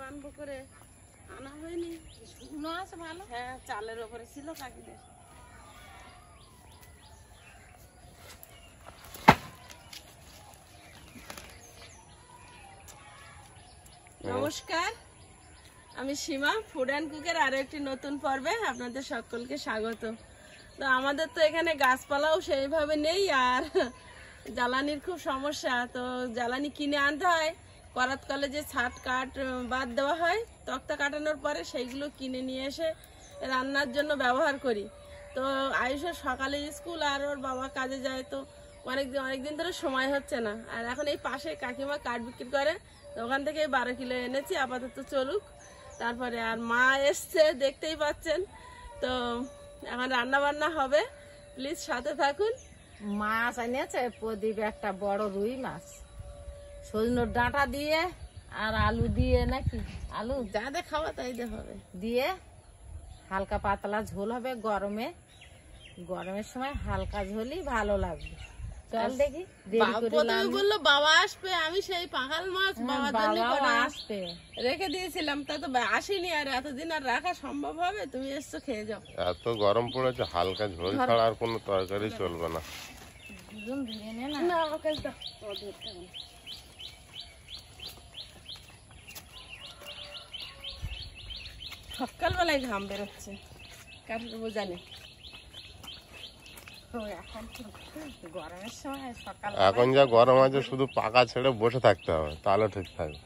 আনবো করে আনা হয়নি। শুকনো আছে ভালো। হ্যাঁ, চালের ওপরে ছিল কাকিদের। নমস্কার, আমি সীমা, ফুড অ্যান্ড কুকের আরো একটি নতুন পর্বে আপনাদের সকলকে স্বাগত। তো আমাদের তো এখানে গাছপালাও সেইভাবে নেই, আর জ্বালানির খুব সমস্যা। তো জ্বালানি কিনে আনতে হয়, করাত কলে যে ছাট কাঠ বাদ দেওয়া হয় তক্তা কাটানোর পরে, সেইগুলো কিনে নিয়ে এসে রান্নার জন্য ব্যবহার করি। তো আয়ুষের সকালে স্কুল আর ওর বাবা কাজে যায়, তো অনেকদিন ধরে সময় হচ্ছে না। আর এখন এই পাশে কাকিমা কাঠ বিক্রি করে, তো ওখান থেকে 12 কিলো এনেছি, আপাতত চলুক। তারপরে আর মা এসছে, দেখতেই পাচ্ছেন। তো এখন রান্না বান্না হবে, প্লিজ সাথে থাকুন। মাছ এনেছে প্রদীপ, একটা বড় রুই মাছ, সজনের ডাঁটা দিয়ে আর আলু দিয়ে, নাকি আলু যাদের খাওয়া তাই হবে দিয়ে হালকা পাতলা ঝোল হবে। গরমের সময় হালকা ঝোলই ভালো লাগবে। চল দেখি, বললো বাবা আসবে, আমি সেই পাখাল মাছ বাবার জন্য আসবে রেখে দিয়েছিলাম, তা তো আসেনি। আর এতদিন আর রাখা সম্ভব হবে? তুমি এসছো, খেয়ে যাও। এত গরম পড়েছে, হালকা ঝোল ছাড়া আর কোনো তরকারি চলবে না। সকালবেলায় ঘাম বেরোচ্ছে, কারণ বোঝা নেই। গরমের সময় সকাল এখন যা গরম আছে, শুধু পাকা ছেড়ে বসে থাকতে হবে, তাহলে ঠিক থাকবে।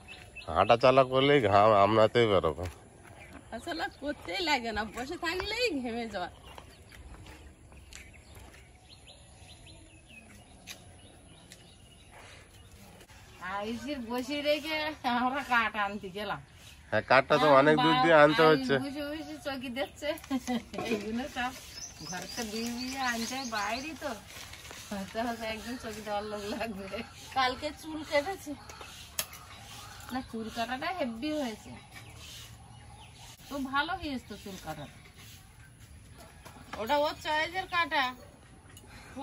হাঁটা চালা করলেই ঘাম আমনাতেই বেরোবে। আসলে করতেই লাগে না, বসে থাকলেই ঘেমে যাওয়া। আইসির বসে রেখে আমরা কাঠ আনতে গেলাম। হ্যাঁ, কাঠটা তো অনেক দূর দিয়ে আনতে হচ্ছে। বসে বসে চকি দিচ্ছে, এইগুলো সব ঘরটা দিয়ে আনতে বাইরে, তো একদম চকি দেওয়ার লোক লাগবে। কালকে চুল কেটেছে না, চুল কাটাটা হেভি হয়েছে, তো ভালো হয়েছে তো চুল কাটাটা। ওটা ওর চয়েসের কাটা।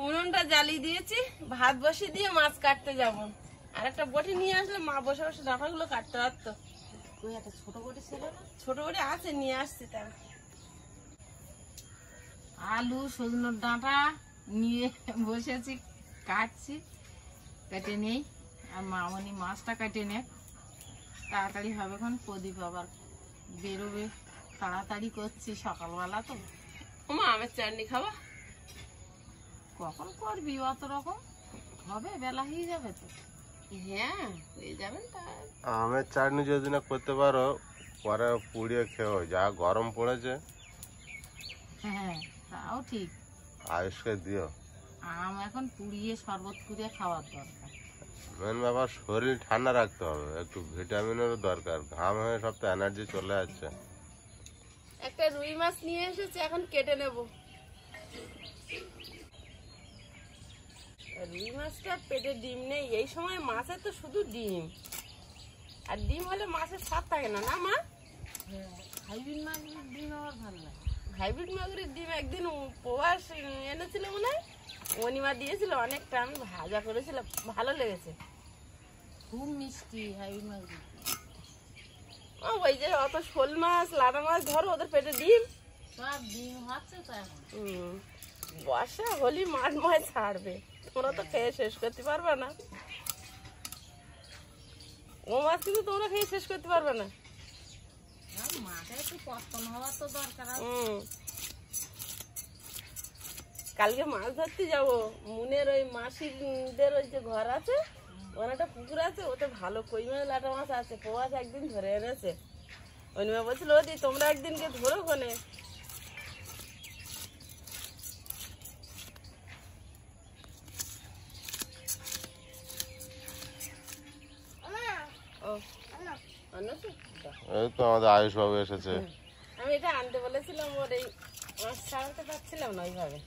উনুনটা জ্বালিয়ে দিয়েছি, ভাত বসিয়ে দিয়ে মাছ কাটতে যাবো। আর একটা বটি নিয়ে আসলে মা বসে বসে ডাঁটাগুলো কাটতে পারতো। ওই একটা ছোট বটি ছিল না? ছোট বটি আছে, নিয়ে আসছি। তার আলু সজনের ডাঁটা নিয়ে বসেছি, কাটছি, কেটে নেই। আর মামনি মাছটা কেটে নে, তাড়াতাড়ি হবে। এখন প্রদীপ আবার বেরোবে, তাড়াতাড়ি করছি, সকালবেলা তো। মা আমের চাটনি খাবা? কখন করবি? অত রকম হবে, বেলা হয়ে যাবে তো। হ্যাঁ, হয়ে যাবেন। আমের চাটনি যদি না করতে পারো, পরে পুড়িয়ে খেও, যা গরম পড়েছে। হ্যাঁ, তাও ঠিক। আয়ুষকে দিও। আম এখন পুড়িয়ে শরবত করিয়ে খাওয়ার দরকার। মেন ব্যাপার, শরীর ঠান্ডা রাখতে হবে, একটু ভিটামিনেরও দরকার। ঘাম হয়ে সব তো এনার্জি চলে যাচ্ছে। একটা রুই মাছ নিয়ে এসেছে, এখন কেটে নেব। রুই মাছটা পেটে ডিম নেই, এই সময় মাছের তো শুধু ডিম। আর ডিম হলে মাছের স্বাদ থাকে না, না মা? হাইব্রিড মাছের ডিম আমার ভালো লাগে। হাইব্রিড মাগুরের ডিম একদিন প্রবাস এনেছিল মনে হয়, অনিমা দিয়েছিল অনেকটা, আমি ভাজা করেছিলাম, ভালো লেগেছে। খুব মিষ্টি হাইব্রিড মাছ। ওই যে অত শোল মাছ লাটা মাছ ধরো, ওদের পেটে ডিম। সব ডিম হচ্ছে তো এখন। বর্ষা হলি মাছ মাছ ছাড়বে, তোমরা তো খেয়ে শেষ করতে পারবে না। ও মাছ কিন্তু তোমরা খেয়ে শেষ করতে পারবে না। মাঠে একটু পতন হওয়ার তো দরকার আছে। কালকে মাছ ধরতে যাবো, মুনের ওই মাসিদের ওই যে ঘর আছে, ওখানে একটা পুকুর আছে, ওতে ভালো কই মাছ লাটা মাছ আছে। প্রবাস একদিন ধরে এনেছে, অনিমা বলছিল ওদি তোমরা একদিনকে ধরো কোনে। এই তো আমাদের আয়ুষ বাবু এসেছে। আমি এটা আনতে বলেছিলাম, ওর এই মাছ ছাড়াতে পারছিলাম না ওইভাবে।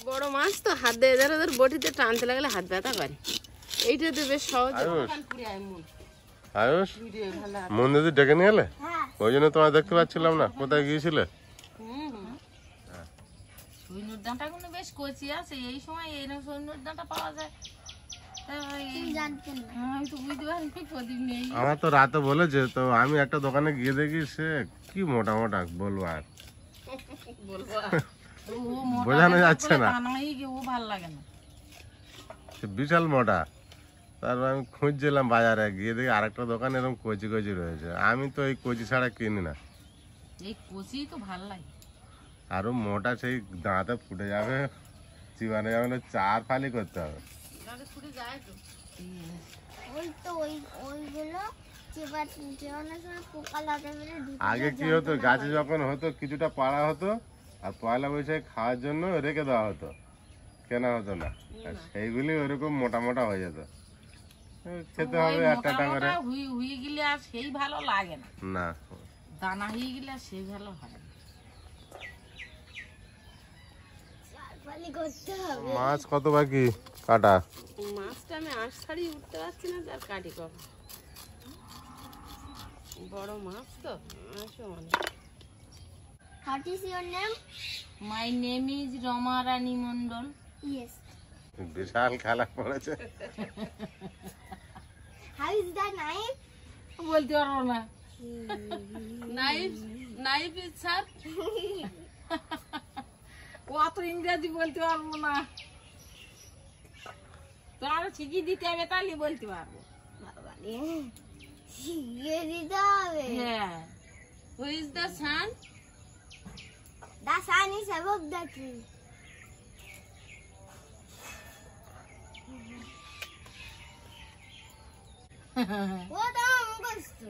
বড় মাছ তো হাত দিয়ে ওদের বটিতে টানতে লাগলে হাত ব্যথা করে। এইটা তো বেশ সহজ। আয়ুষ, মন দিদি ডেকে নিয়ে এলে, ওই জন্য তোমায় দেখতে পাচ্ছিলাম না, কোথায় গিয়েছিলে? সৈন্যর ডাঁটা গুলো বেশ কচি আছে, এই সময় এই সৈন্যর ডাঁটা পাওয়া যায়। আমি তো বুঝতে পারিনি প্রদীপ নেই। আমার তো রাতে বলেছে, তো আমি একটা দোকানে গিয়ে দেখি সে কি মোটা মোটা বলবো আর বলবো ও মোটা বোঝানো দেখে যাচ্ছে বলে না। বানাই গিয়ে ও ভালো লাগে না। সে বিশাল মোটা। তারপর আমি খুঁজছিলাম বাজারে, গিয়ে দেখি আরেকটা দোকানে এরকম কচি কচি রয়েছে। আমি তো এই কচি ছাড়া কিনি না। এই কচি তো ভালো লাগে। আরো মোটা সেই দাঁতে ফুটে যাবে, চিবানো যাবে না, 4 ফালি করতে হবে। ছুটে যায় তো। ওই তো ওইগুলো চেবানোর সময় পোকা লাগে বলে আগে কি হতো, গাছে যখন হতো কিছুটা পাড়া হতো আর পয়লা বৈশাখে খাওয়ার জন্য রেখে দেওয়া হতো, কেনা হতো না। আর সেইগুলি ওরকম মোটা মোটা হয়ে যেত, খেতে হবে একটা একটা করে। হুই গেলে আর সেই ভালো লাগে না, না, দানা হয়ে গেলে আর সেই ভালো হয় না। চারপালি করতে হবে। মাছ কত বাকি কাটা? মাছটা আমি আঁশ ছাড়িয়ে উঠতে পারছি না, তার কাটি কখন। বড় মাছ তো আঁশও অনেক। What is your name? My name is Rama Rani Mondal. Yes. বিশাল খেলা পড়েছে। How is the knife? বলতে পারবো না। Knife is sir. অত ইংরেজি বলতে পারবো না, তো আরো শিখিয়ে দিতে হবে তাহলে বলতে পারবো। শিখিয়ে দিতে হবে। হ্যাঁ, who is the sun? The sun is above the tree. ও তো মুখস্থ।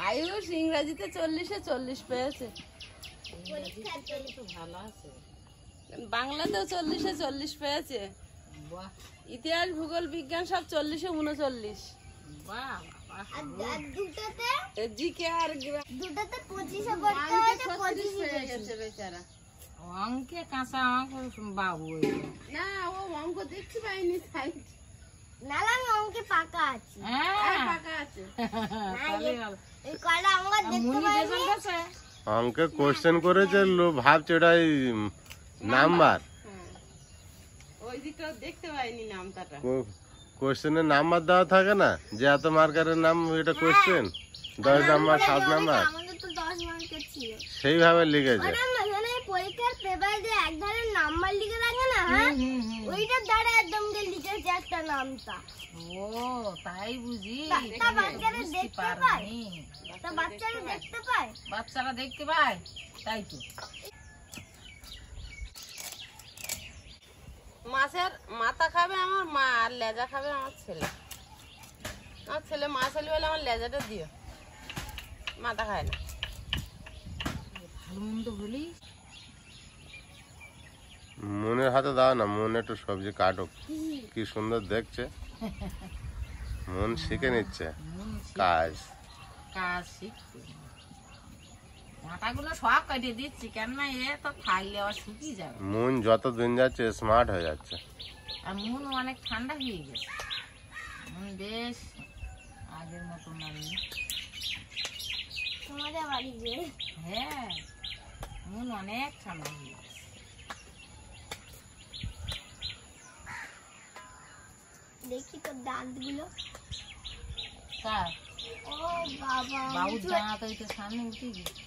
আয়ুষ ইংরাজিতে 40-এ 40 পেয়েছে, পরীক্ষার জন্য। তো ভালো আছে। বাংলাতেও 40-এ 40 পেয়েছে, বাহ ইতিহাস ভূগোল বিজ্ঞান সব 40-এ 39, বাহ বাহ। আর দুটোতে জিকে আর দুটোতে 25 পড়তে হয়েছে, 25 গেছে বেচারা। অঙ্কে কাঁচা অঙ্ক বাবু না, ও অঙ্ক দেখতে পাইনি, সাইড নালা আমি অঙ্কে পাকা আছি। হ্যাঁ ফাঁকা আছে। তাহলে ভালো। এই কয়টা অঙ্ক দেখতে মুনি পাইনি। রেজাল্ট আছে? অঙ্কে কোশ্চেন করেছে, ভাবছে ওটাই নাম্বার। হ্যাঁ, ওই দিকটা দেখতে পাইনি নামটাটা। কোশ্চেনের নাম্বার দেওয়া থাকে না, যে এত মার্কারের নাম এটা কোশ্চেন, 10 নাম্বার 7 নাম্বার, আমাদের তো 10 মার্কের ছিল। সেইভাবে লিখেছে। ওটা মানে পরীক্ষার পেপারে যে এক ধারে নাম্বার লিখে রাখে না, হ্যাঁ ওইটার দ্বারা একদম যে লিখেছে একটা নামটা। ও তাই বুঝি। তা বাচ্চারা বুঝতে দেখতে পায়? পারিনি। তা বাচ্চারা দেখতে পায়? বাচ্চারা দেখতে পায়, তাই তো। মাছের মাথা খাবে আমার মা, আর লেজা খাবে আমার ছেলে। আমার ছেলে মাছ হলে বলে আমার লেজাটা দিও, মাথা খায় না। ভালো মন্দ হলেই মনের হাতে দাও না, মন একটু সবজি কাটুক, কি সুন্দর দেখছে, মন শিখে নিচ্ছে কাজ। কাজ শিখতে। মাথাগুলো সব কেটে দিচ্ছি, কেননা এ তো থাকলে আবার শুকিয়ে যাবে। মন যত দিন যাচ্ছে স্মার্ট হয়ে যাচ্ছে। আর মন অনেক ঠান্ডা হয়ে গেছে, মন বেশ আগের মতো নাই। তোমাদের বাড়ি যে হ্যাঁ, মন অনেক ঠান্ডা হয়ে গেছে। দেখি তোর দাঁতগুলো। তার ও বাবা, বাবুর দাঁত ওই তো সামনে উঠে গেছে।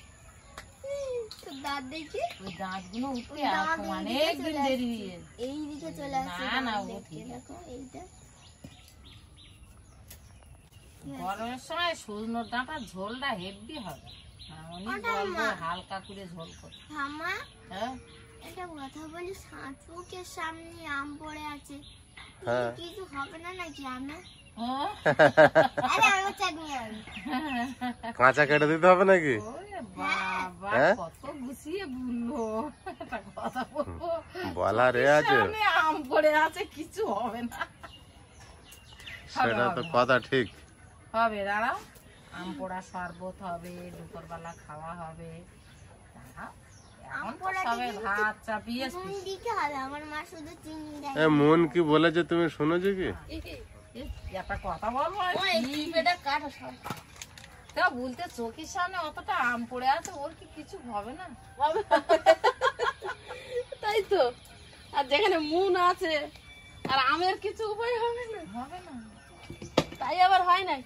তোর দাঁত দেখি। ওই দাঁতগুলো উঠে দাঁত এখন এইদিকে অনেক দিন চলে দেরি আসছে। হয়ে গেছে। এই দিকে চলে আসছে না, না, দাঁত ও দেখতে, ঠিক আছে। দেখো এইটা। গরমের সময় শুকনোর ডাঁটার ঝোলটা হেভি হবে। আমি বলবো হালকা করে ঝোল করে। মামা হ্যাঁ, একটা কথা বলি, শাঁখপুকের সামনে আম পড়ে আছে, হ্যাঁ। কিছু হবে না নাকি আমে? হ্যাঁ। আরে আমার চাটনি আনি। কাঁচা কেটে দিতে হবে নাকি? ওরে বাবা, হ্যাঁ? কত গুছিয়ে বললো। একটা কথা বলবো, বলা রে আছে, সামনে আম পড়ে আছে, কিছু হবে না। সেটা তো কথা ঠিক। হবে, দাঁড়াও, আম পোড়া শরবত হবে, দুপুরবেলা খাওয়া হবে। দাঁড়াও, এখন তো সবে ভাত চাপিয়ে নুন দিতে হবে, আমার মা শুধু চিনি দেয়। এ মন কি বলেছে তুমি শুনেছো কি? একটা কথা বলবো, তা বলতে চোখের সামনে অতটা আম পড়ে আছে, ওর কি কিছু হবে না? তাই তো, আর যেখানে মুন আছে আর আমের কিছু উপায় হবে না, হবে না, তাই আবার হয় নাই।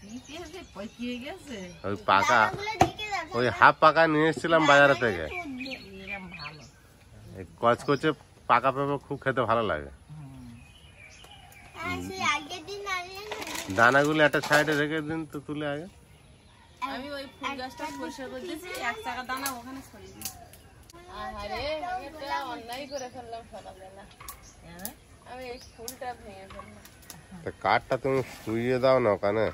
পিঁপড়ে পচিয়ে গেছে। ওই পাকা, ওগুলো দিকে দেখো ওই হাফ পাকা নিয়ে এসেছিলাম বাজার থেকে। এরকম ভালো। এই কচকচে পাকা পেঁপে খুব খেতে ভালো লাগে। আর সেই আগের দিন আনলে না, দানাগুলো একটা সাইডে রেখে দিন তো তুলে আগে। আমি ওই ফুল গাছটা পরিষ্কার করে দিয়েছি, 1 টাকা দানা ওখানে ছড়িয়ে দিয়েছি। আরে আমি একটা অন্যায় করে ফেললাম সকালবেলা, হ্যাঁ? আমি এই ফুলটা ভেঙে ফেললাম। তা কাঠটা তুমি শুইয়ে দাও না ওখানে।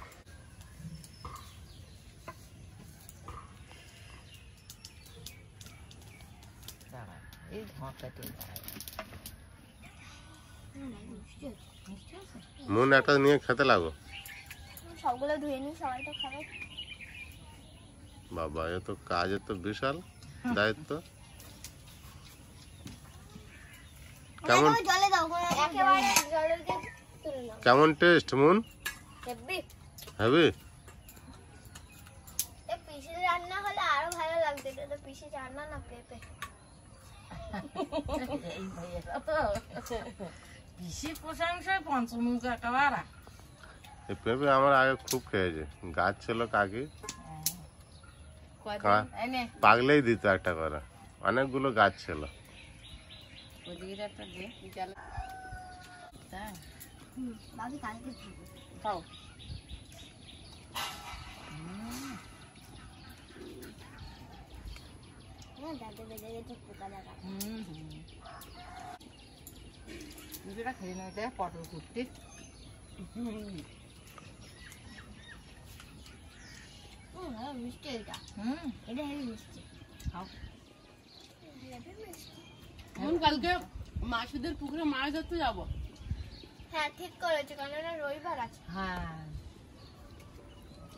দাঁড়া, এই ঢাকাতে দাঁড়ায়। মিষ্টি আছে? মন একটা নিয়ে খেতে লাগো। সবগুলো ধুয়ে নি, সবাই তো খাবে। বাবা এ তো কাজের তো বিশাল দায়িত্ব। কেমন একেবারে জলে দাও, একেবারে জলে দিয়ে তুলে নাও। কেমন টেস্ট মন? হেব্বি। হবে? এই পিসি রান্না হলে আরো ভালো লাগতো, এটা তো পিসি রান্না না, পেঁপে। এই ভাইয়েরা তো পিসির প্রশংসায় পঞ্চমুখ একেবারে। এই পেঁপে আমার আগে খুব খেয়েছে, গাছ ছিল কাকি, এই নে, পাগলেই দিত একটা করে, অনেকগুলো গাছ ছিল। ওদিকে একটা দে, বিকালে। তাই? বাবি কালকে খাবো। খাও। হ্যাঁ, দাঁতে বেঁধে গেছে পোকা দেখা। দুটোটা খেয়ে নিতে পটল কুটতে। হ্যাঁ, মিষ্টি এটা। এটা হেবি মিষ্টি। খাও। হেবি মিষ্টি। এখন কালকে মাসুদের পুকুরে মাছ ধরতে যাবো। হ্যাঁ, ঠিক করেছে, কারণ এটা রবিবার আছে। হ্যাঁ।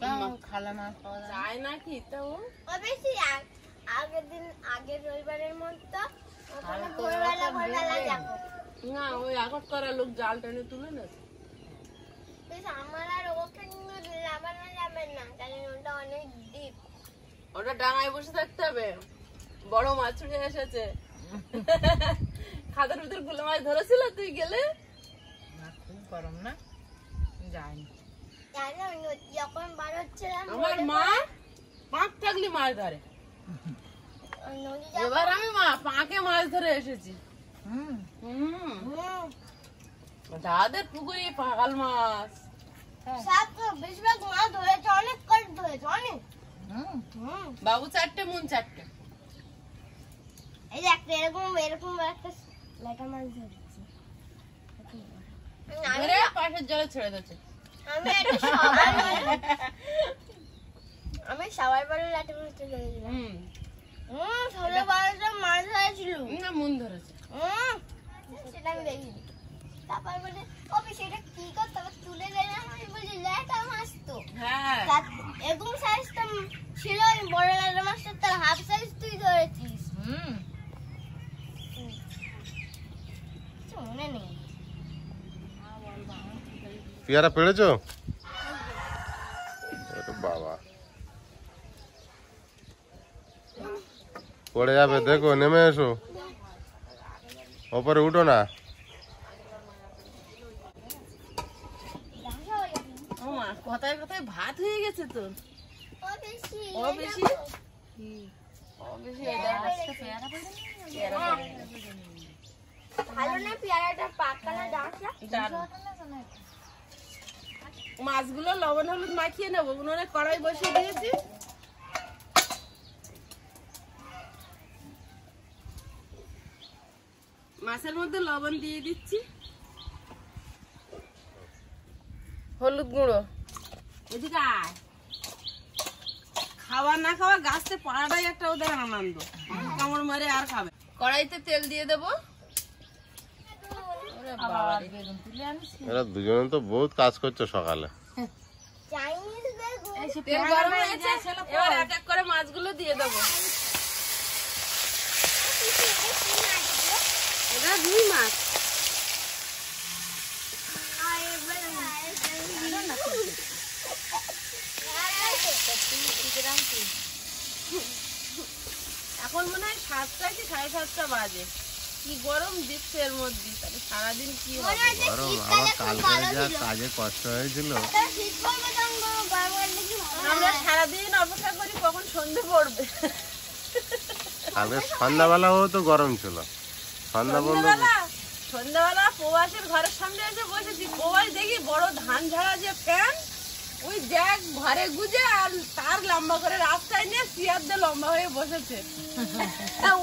তাও খালা মাছ পাওয়া যায়। যায় নাকি তো অবশ্যই আগের দিন, আগের রবিবারের মতো ওখানে তো ভোরবেলা ওটা ভোরবেলা দেবে। যাবো। না, ওই আগত করা লোক জাল টেনে তুলে না। বেশ, আমার আর ওখানে নামানো যাবে না, কারণ ওটা অনেক ডিপ। ওটা ডাঙায় বসে থাকতে হবে, বড় মাছ উঠে এসেছে। খাতার ভিতর গুলো মাছ ধরেছিল, তুই গেলে না, খুব গরম না, যায়নি। জানো, যখন বার হচ্ছিলাম আমার মা পাঁক থাকলে মাছ ধরে, নদী এবার আমি পাঁকে মাছ ধরে এসেছি। হুম। দাদের পুকুরে পাগাল মাছ। সব বেশিরভাগ মাছ ধরেছে, অনেক করে ধরেছে, অনেক। বাবু 4টে, মুন 4টে। এই যে একটা এরকম এরকম একটা লাটা মাছ ধরেছি। ধরে পাশের জলে ছেড়ে দিচ্ছে। আমি সবাই বলে লাটা মাছ ধরেছিলাম। হুম, ছোট বড়টা মাছ ধরেছিল। না মুন ধরেছে। সেটা আমি দেখিনি। তারপর বলে কবি সেটা কি করতে হবে, তুলে দিলাম। আমি বলি লাটা মাছ তো। হ্যাঁ, এরকম সাইজ তো ছিল, ওই বড় লাটা মাছটা তার হাফ সাইজ তুই ধরেছিস। কিছু মনে নেই। পেয়ারা পেড়েছো? ওরে বাবা, পড়ে যাবে, দেখো, নেমে এসো, ওপরে উঠো না। ও মা, কথায় কথায় ভাত হয়ে গেছে তো। ও বেশি ও বেশি, ও বেশি। এটা পেয়ারা পড়ে ভালো না, পেয়ারাটা পাকা না ডাঁটা। মাছগুলো লবণ হলুদ মাখিয়ে নেবো, উনুনে কড়াই বসিয়ে দিয়েছি। মাছের মধ্যে লবণ দিয়ে দিচ্ছি, হলুদ গুঁড়ো। এদিকে আয়। খাওয়া না খাওয়া গাছতে পাড়াটাই একটা ওদের আনন্দ, কামড় মারে আর খাবে। কড়াইতে তেল দিয়ে দেবো। আবার বেগুন তুলে আনিস। এরা দুজনে তো বহুত কাজ করছো সকালে। চাইনিজ বেগুন। তেল গরম হয়েছে, এবার এক এক করে মাছগুলো দিয়ে দেবো। এটা রুই মাছ। এখন মনে হয় 7টা কি 7:30 বাজে। কি গরম দিচ্ছে এর মধ্যে, তাহলে সারাদিন কি হবে? মনে হচ্ছে গরম শীতকালে আমার খুব কালকে ভালো যা ছিল। কাজে কষ্ট হয়েছিল। তা শীত পড়বে তখন গরম কালকে কি ভালো আমরা লাগে? সারাদিন অপেক্ষা করি কখন সন্ধে পড়বে। কালকে সন্ধ্যাবেলাও তো গরম ছিল, সন্ধ্যা পর্যন্ত সন্ধ্যাবেলা প্রবাসের ঘরের সামনে এসে বসেছি, প্রবাস দেখি বড় ধান ঝাড়া যে ফ্যান, ওই জ্যাক ঘরে গুজে আর তার লম্বা করে রাস্তায় নিয়ে চেয়ার দিয়ে লম্বা হয়ে বসেছে।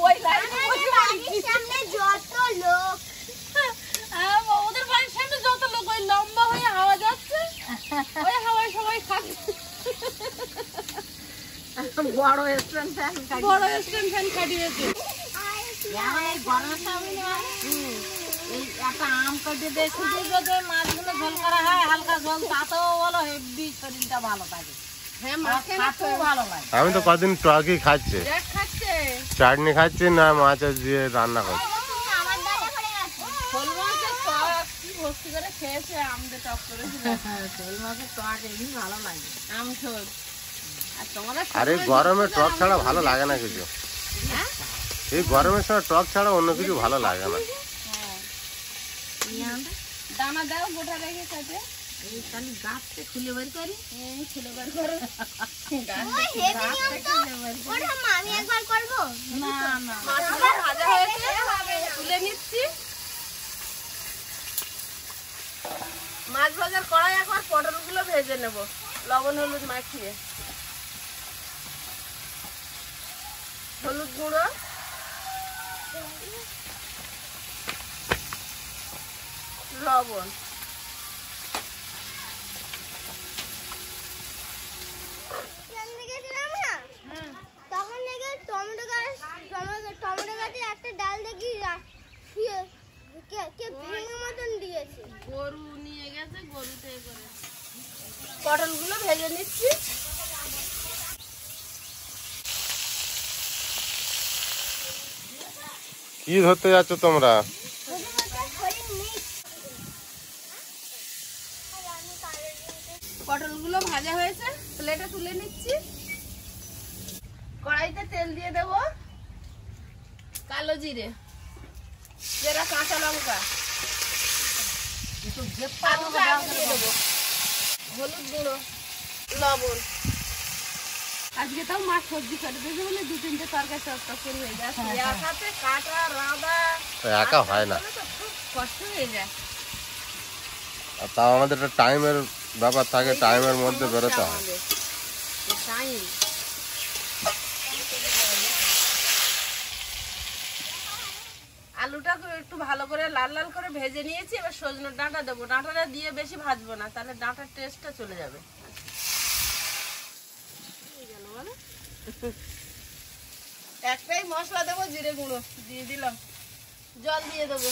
ওই লাইনে বসে বাড়ির সামনে যত লোক ওদের বাড়ির সামনে যত লোক ওই লম্বা হয়ে হাওয়া যাচ্ছে, ওই হাওয়ায় সবাই খাচ্ছে। বড় স্ট্যান্ড ফ্যান বড় স্ট্যান্ড ফ্যান খাটিয়েছে। এখন এই গরমের সময় না এই একটা আম কেটে দিয়ে শুধু যদি মাছগুলো ঝোল করা হয় হালকা ঝোল, তাতেও বলো হেভি শরীরটা ভালো থাকে, হ্যাঁ, আর মাকে খাতেও ভালো লাগে। আমি তো কদিন টকই খাচ্ছে, জ্যাক খাচ্ছে। চাটনি খাচ্ছি না মাছ দিয়ে রান্না করছি। আমার দাদা করে গেছে। শোল মাছের টক কি ভর্তি করে খেয়েছে, আমদে টক করেছিল। শোল মাছের টক এমনি ভালো লাগে। আম ঝোল। আর তোমরা আরে গরমে টক ছাড়া ভালো লাগে না কিছু, এই গরমের সময় টক ছাড়া অন্য কিছু ভালো লাগে না। দানা দাও গোটা রেখে কাটে। এই খালি গাছটা খুলে বের করি, ছিল বার করে। ওই হেভি নিয়ম তো। ওটা আমি একবার করব। না না মাছগুলো ভাজা হয়েছে, তুলে নিচ্ছি। মাছ ভাজার কড়াই একবার পটলগুলো ভেজে নেব লবণ হলুদ মাখিয়ে। হলুদ গুঁড়ো, লবণ, সামনে গেছিলাম না, তখন দেখে টমেটো গাছে একটা ডাল দেখি কে ভেঙে মতন দিয়েছে। গরু নিয়ে গেছে, গরুতে করে পটলগুলো ভেজে নিচ্ছি। কি ধরতে যাচ্ছ তোমরা? পটলগুলো ভাজা হয়েছে, প্লেটে তুলে নিচ্ছি। কড়াইতে তেল দিয়ে দেব, কালো জিরে, যেটা কাঁচা লঙ্কা, একটু আলুটা আগে দিয়ে দেবো, হলুদ গুঁড়ো, লবণ। আজকে তাও মাছ সবজি কাটে দিয়েছে বলে 2-3টে তরকারি চটচট হয়ে যাচ্ছে। এক হাতে কাটা রাঁধা একা হয় না, তো খুব কষ্ট হয়ে যায়। আর তাও আমাদের একটা টাইমের ব্যাপার থাকে, টাইমের মধ্যে বেরোতে হয়। টাইম। আলুটা একটু ভালো করে লাল লাল করে ভেজে নিয়েছি, এবার সজনের ডাঁটা দেবো। ডাঁটাটা দিয়ে বেশি ভাজবো না, তাহলে ডাঁটার টেস্টটা চলে যাবে। একটাই মশলা দেবো, জিরে গুঁড়ো দিয়ে দিলাম, জল দিয়ে দেবো।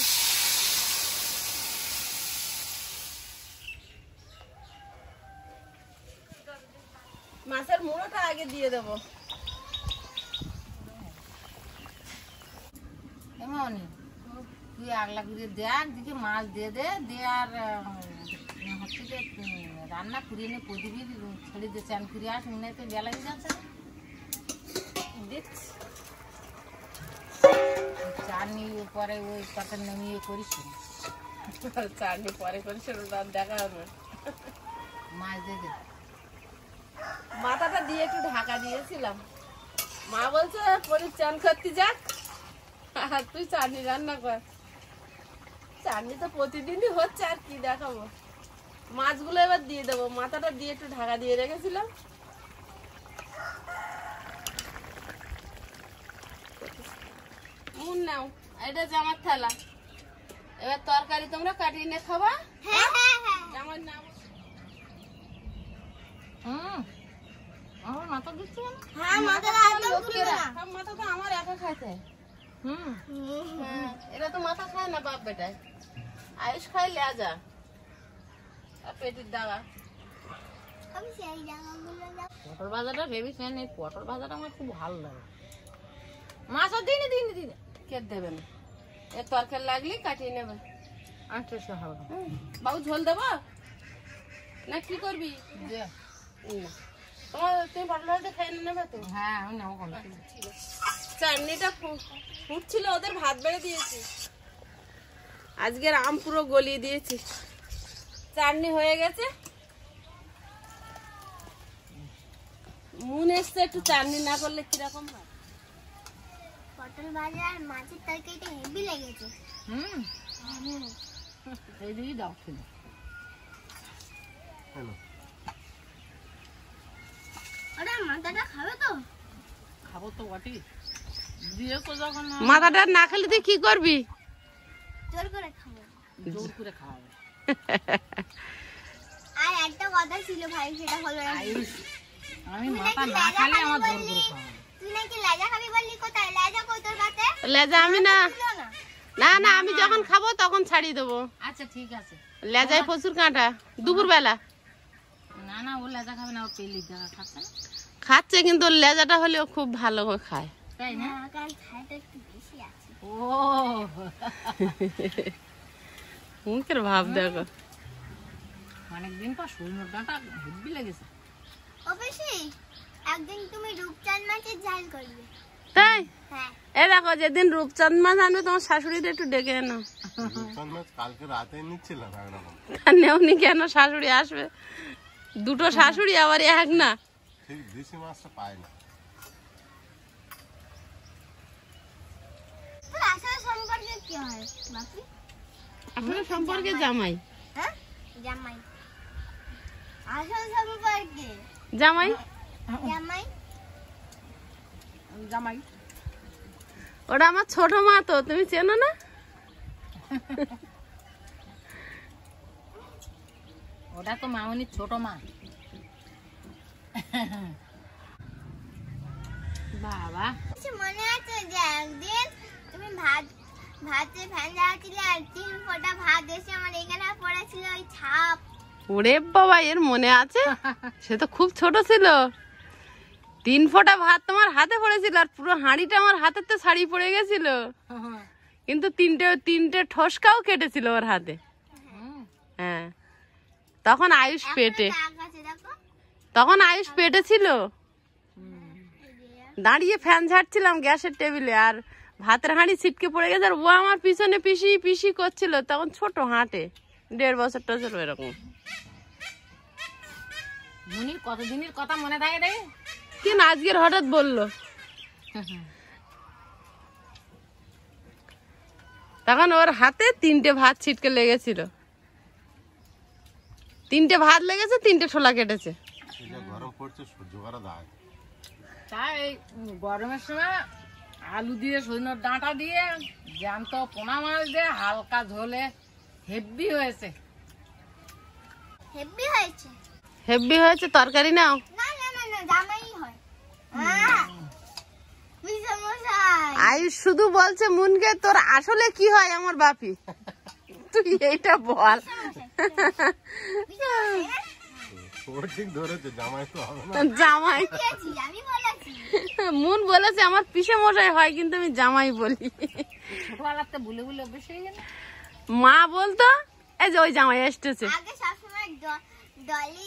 মাছের মুড়োটা আগে দিয়ে দেবো। এমনই তুই আগলা করে দেখ, দিকে মাছ দিয়ে দে, দিয়ে আর হচ্ছে যে রান্না করিয়ে নে, প্রদীপই ছেড়ে দিয়ে চান ফিরে আস, মনে হয় তো বেলা হয়ে যাচ্ছে না। দিচ্ছি। চাটনি পরে ওই কথা নামিয়ে করিস না। চাটনি পরে করে সেটা তার দেখা হবে। মাছ দিয়ে দে। মাথাটা দিয়ে একটু ঢাকা দিয়েছিলাম। মা বলছে পরে চান করতে যাক, আর তুই চাটনি রান্না কর। চাটনি তো প্রতিদিনই হচ্ছে, আর কি দেখাবো। মাছগুলো এবার দিয়ে দেবো, মাথাটা দিয়ে একটু ঢাকা দিয়ে রেখেছিলাম। মুন নাও, এটা জামার থালা। এবার তরকারি তোমরা কাটিয়ে নিয়ে খাবা। হ্যাঁ হ্যাঁ হ্যাঁ। জামার নাম আমার মাথা দিচ্ছে না। হ্যাঁ মাথা একদম তুলবে না। সব মাথা তো আমার একা খাইতে। হ্যাঁ, এরা তো মাথা খায় না বাপ বেটায়। আয়ুষ খায় লেজা আর পেটের দাগা। আমি সেই জামাগুলো যাব। পটল ভাজাটা ভেবেছেন, এই পটল ভাজাটা আমার খুব ভালো লাগে। মাছ আর দিনে দিনে দিনে কে দেবেন? এর তরকারি লাগলে কাটিয়ে নেবে। আচ্ছা সে হবে বাবু ঝোল দেবো না কি করবি? দে। না তুমি পটল ভাজা খেয়ে নেবে তো? হ্যাঁ আমি নেবো কোন চাটনিটা ফুটছিল, ওদের ভাত বেড়ে দিয়েছি। আজকের আম পুরো গলিয়ে দিয়েছি, চাটনি হয়ে গেছে। মুন এসছে, একটু চাটনি না করলে কিরকম হয়। পটল ভাজা আর মাছের তরকারিটা হেভি লেগেছে। এই দিয়েই দাও খেলে। ওরা মাথাটা খাবে তো? খাবো তো বটি দিয়েছো যখন, মাথাটা না খেলে তুই কি করবি? জোর করে খাবো। জোর করে খাওয়াবে। আর একটা কথা ছিল ভাই, সেটা হলো না। আমি মাথা না খেলে আমার জোর করে খাওয়াবে। তুই নাকি লেজা খাবি বললি, কোথায় লেজা? কই তোর কাছে? লেজা আমি না, ছিল না। না না, আমি যখন খাবো তখন ছাড়িয়ে দেবো। আচ্ছা ঠিক আছে। লেজায় প্রচুর কাঁটা। দুপুর বেলা না না, ও লেজা খাবে না, ও পেলি দেখা খাচ্ছে না। খাচ্ছে, কিন্তু ওর লেজাটা হলেও খুব ভালো খায়। তাই না? হ্যাঁ, কারণ খাইটা একটু বেশি আছে। ও মুখের ভাব দেখো। অনেকদিন পর সজনের ডাঁটা হেব্বি লেগেছে। ও বেশি, একদিন তুমি রূপচাঁদ মাছের ঝাল করবে। তাই হ্যাঁ, এ দেখো, যেদিন রূপচাঁদ মাছ আনবে তোমার শাশুড়িটা একটু ডেকে এনো। রূপচাঁদ মাছ কালকে রাতে নিচ্ছিলাম একরকম, নেওনি কেন? শাশুড়ি আসবে, দুটো শাশুড়ি আবার এক না। ঠিক দেশি মাছটা পাই না। তোর আসল সম্পর্কে কি হয় বাপি? আসলে সম্পর্কে জামাই। হ্যাঁ, জামাই। আসল সম্পর্কে জামাই জামাই। জামাই ওটা আমার ছোট মা, তো তুমি চেনো না? ওটা তো মামনির ছোট মা। বাবা আচ্ছা, মনে আছে যে একদিন তুমি ভাতে ফ্যান জ্বালাচ্ছিলে আর 3 ফোঁটা ভাত এসে আমার এখানে পড়েছিল, ওই ছাপ। ওরে বাবা, এর মনে আছে? সে তো খুব ছোট ছিল। 3 ফোঁটা ভাত তোমার হাতে পড়েছিল, আর পুরো হাঁড়িটা আমার হাতের তো ছাড়িয়ে পড়ে গেছিল। কিন্তু তিনটে ঠোসকাও কেটেছিল ওর হাতে। হ্যাঁ, তখন আয়ুষ পেটে, দাগ আছে দেখো। তখন আয়ুষ পেটে ছিল। দাঁড়িয়ে ফ্যান ঝাড়ছিলাম গ্যাসের টেবিলে, আর ভাতের হাঁড়ি ছিটকে পড়ে গেছে, আর ও আমার পিছনে পিসি পিসি করছিল। তখন ছোট হাঁটে, 1.5 বছর টছর এরকম। মুনির কতদিনের কথা মনে থাকে রে? কিন্তু আজকের হঠাৎ বললো। তখন ওর হাতে 3টে ভাত ছিটকে লেগেছিল। 3টে ভাত লেগেছে, 3টে ছোলা কেটেছে। এটা গরম পড়ছে, সহ্য করা যায়। তাই এই গরমের সময় আলু দিয়ে সজনের ডাঁটা দিয়ে জ্যান্ত পোনা মাছ দিয়ে হালকা ঝোলে হেব্বি হয়েছে। হেভি হয়েছে। হেভি হয়েছে। তরকারি নাও। না না না না, জামাই হয়। বিশমশাই আয়ুষ শুধু বলছে মুনকে, তোর আসলে কি হয় আমার বাপি, তুই এইটা বল। ওর ঠিক ধরেছে, জামাই তো হবে না। জামাই, আমি বলেছি। মুন বলেছে আমার পিসে মশাই হয়, কিন্তু আমি জামাই বলি। ছোটবেলাতে ভুলে ভুলে অভ্যেস হয়ে গেল। মা বলতো এই যে ওই জামাই এসেছে। আগে সবসময় ডলি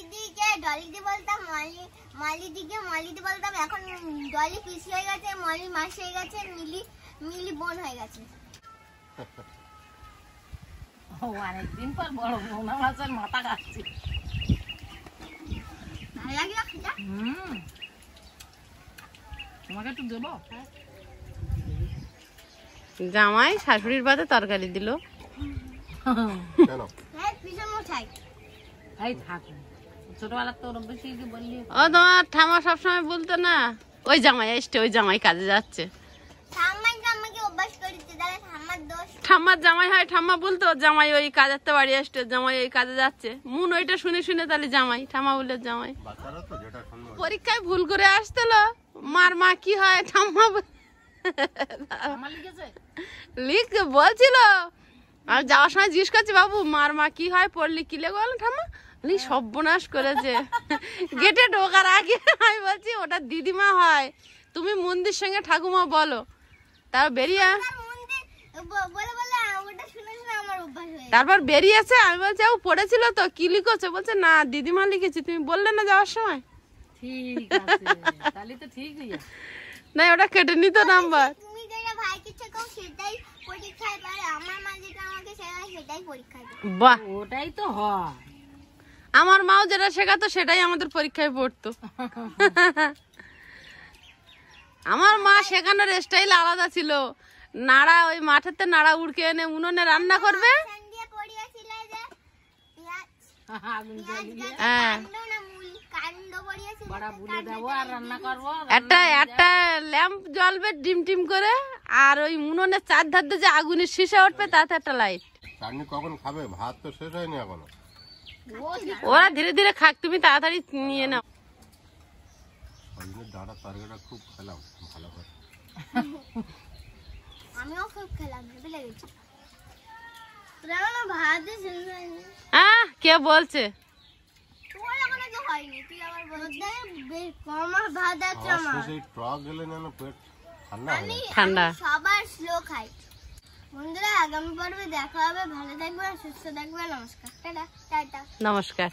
দি বলতাম, মলি দি বলতাম। এখন ডলি পিসি হয়ে গেছে, মলি মাসি হয়ে গেছে, মিলি বোন হয়ে গেছে। ও অনেকদিন পর বড় পোনা মাছের মাথা খাচ্ছি। ভালো লাগে না খেতে? তোমাকে একটু দেবো? জামাই শাশুড়ির বাদে তরকারি দিল। কেন? হ্যাঁ, বিশমশাই। এই থাক, ছোটবেলার তো অভ্যেস হয়ে গিয়ে বললি। ও তোমার ঠামা সবসময় বলতো না, ওই জামাই এসছে, ওই জামাই কাজে যাচ্ছে। আমাকে অভ্যাস করেছে, তাহলে ঠাম্মার দোষ। ঠাম্মার জামাই হয়, ঠাম্মা বলতো জামাই ওই কাজের তো বাড়ি আসছে, জামাই ওই কাজে যাচ্ছে। মুন ওইটা শুনে শুনে তাহলে জামাই, ঠাম্মা বলে জামাই। বাচ্চারা তো যেটা শুনবে। পরীক্ষায় ভুল করে আসছিল, মার মা কি হয়, ঠাম্মা আমার লিখেছে লিখ বলছিল। আর যাওয়ার সময় জিজ্ঞেস করছি, বাবু মার মা কি হয়, পড়লি কি লেগে বলেন ঠাম্মা? সর্বনাশ করেছে। গেটে ঢোকার আগে আমি বলছি ওটা দিদিমা হয়, তুমি মন্দির সঙ্গে ঠাকুমা বলো। তার বেরিয়ে তারপর বেরিয়েছে, আমি বলছি ও পড়েছিল তো, কি লিখেছে? বলছে না দিদিমা লিখেছি, তুমি বললে না যাওয়ার সময়। ঠিক আছে, তাহলে তো ঠিকই আছে। না ওটা কেটে নিত নাম্বার। তুমি যেটা ভাইকে শেখাও সেটাই পরীক্ষায় পারে, আমার মা যেটা আমাকে শেখায় সেটাই পরীক্ষায় দেয়। বাহ, ওটাই তো হয়। আমার মাও যেটা শেখাতো সেটাই আমাদের পরীক্ষায় পড়তো। আমার মা শেখানোর স্টাইল আলাদা ছিল। নাড়া, ওই মাঠেতে নাড়া উড়কে এনে উনুনে রান্না করবে। এখান দিয়ে পড়িয়েছিলে যে পেঁয়াজ আগুন জ্বালিয়ে হ্যাঁ, কাণ্ড না মূল কাণ্ড পড়িয়েছিলে, বড়া বুলে দেবো আর রান্না করবো। একটা ল্যাম্প জ্বলবে ডিম টিম করে, আর ওই উনুনের চার ধার দিয়ে যে আগুনের শিশা উঠবে তাতে একটা লাইট। চাটনি কখন খাবে? ভাত তো শেষ হয়নি এখনো। ওরা ধীরে ধীরে খাক, তুমি তাড়াতাড়ি নিয়ে নাও। সজনের ডাঁটা তরকারিটা খুব খেলাম ভালো করে। আমিও খুব খেলাম, ভেবে লেগেছে। তোরা এখনো ভাত দিয়ে শেষ হয়নি। কে বলছে? তোর এখনো তো হয়নি, তুই আবার বলতে আমার ভাত আছে আমার। সেই টক গেলে যেন পেট ঠান্ডা হয়ে যায়। ঠান্ডা। আমি সবার স্লো খাই। বন্ধুরা, আগামী পর্বে দেখা হবে। ভালো থাকবে, সুস্থ থাকবে। নমস্কার, টাটা টাটা। নমস্কার।